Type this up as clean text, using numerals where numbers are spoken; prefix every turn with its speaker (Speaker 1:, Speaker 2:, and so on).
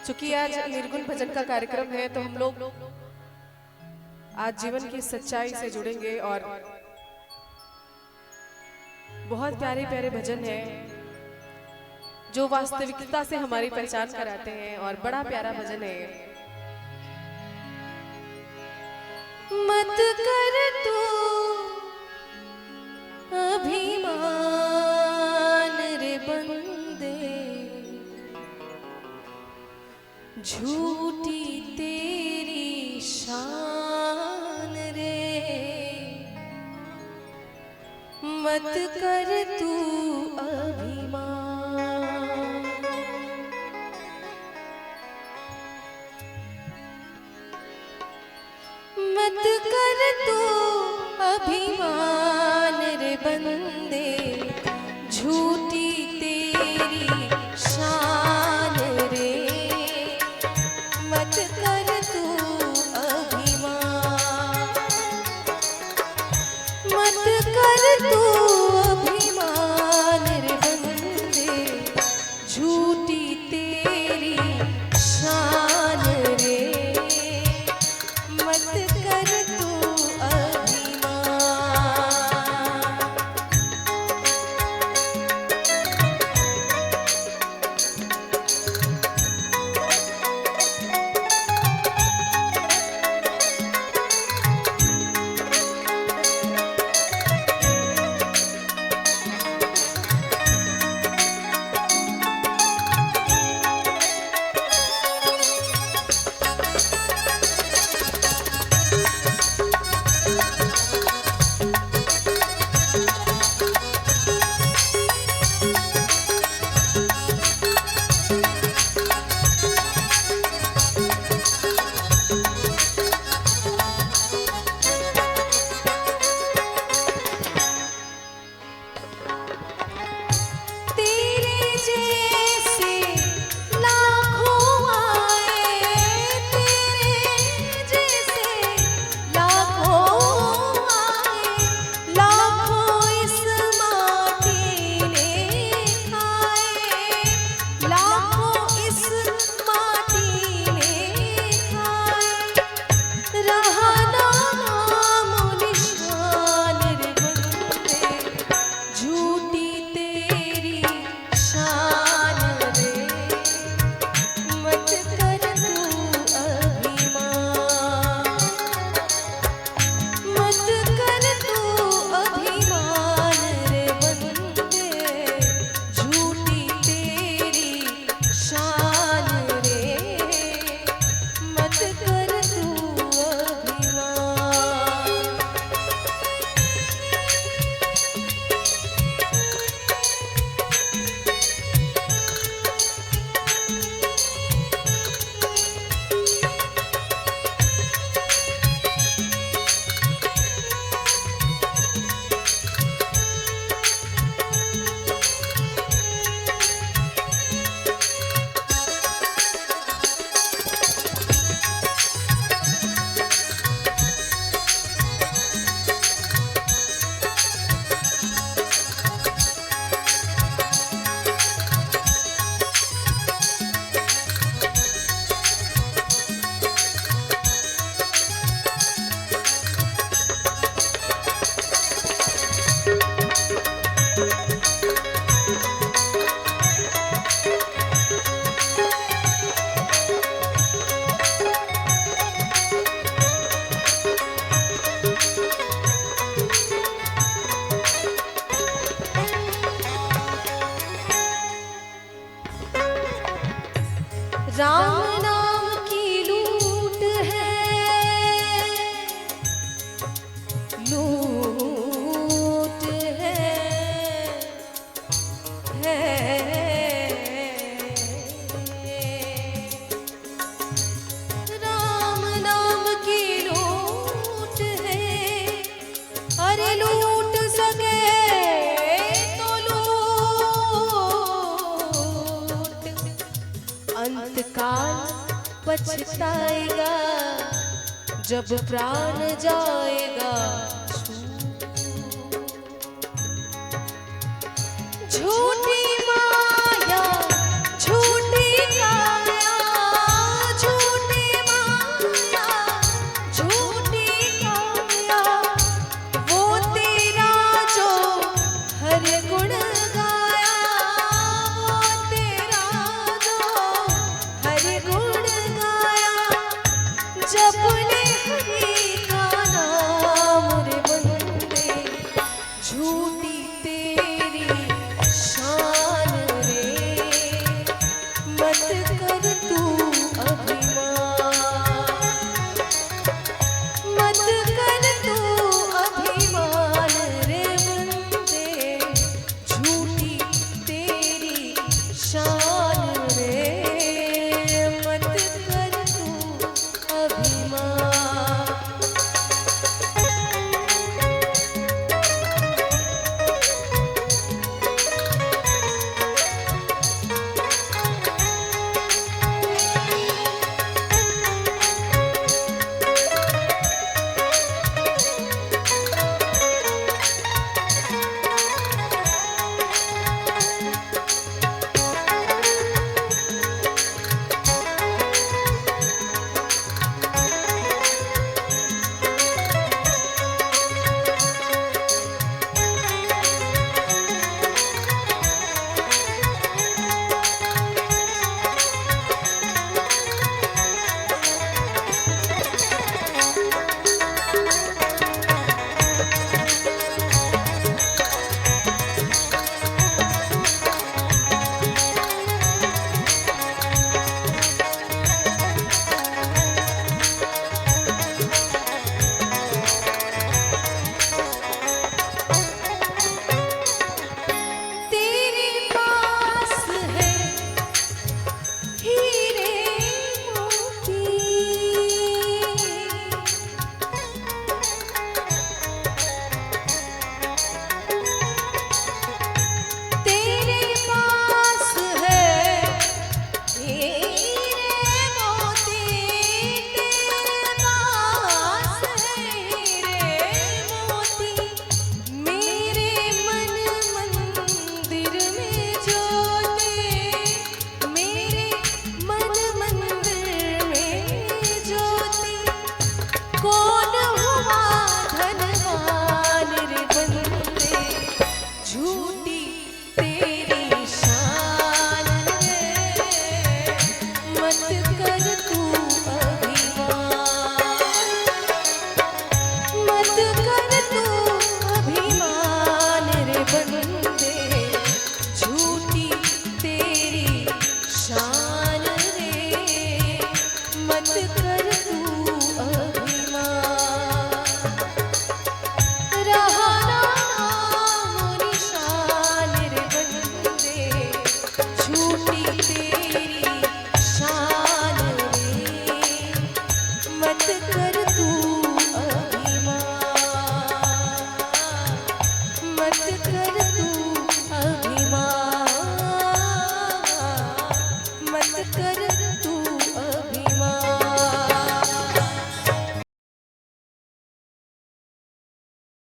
Speaker 1: चूंकि आज निर्गुण भजन का कार्यक्रम है तो हम लोग आज जीवन की सच्चाई से जुड़ेंगे और बहुत प्यारे प्यारे भजन हैं जो वास्तविकता से हमारी पहचान कराते हैं और बड़ा प्यारा भजन है। मत कर तू अभिमान रे बंदे, झूठी तेरी शान रे। मत कर तू अभिमान, मत कर तू अभिमान रे बंदे, झूठी तेरी शान रे। मत कर तू अभिमान, मत कर तू अभिमान रे बंदे, झूठी तेरी शान रे। मत कर तू राम नाम की लूट है, लूट है। राम नाम की लूट है, अरे लूट सके तो लूट, अंतकाल पछताएगा जब प्राण जाएगा।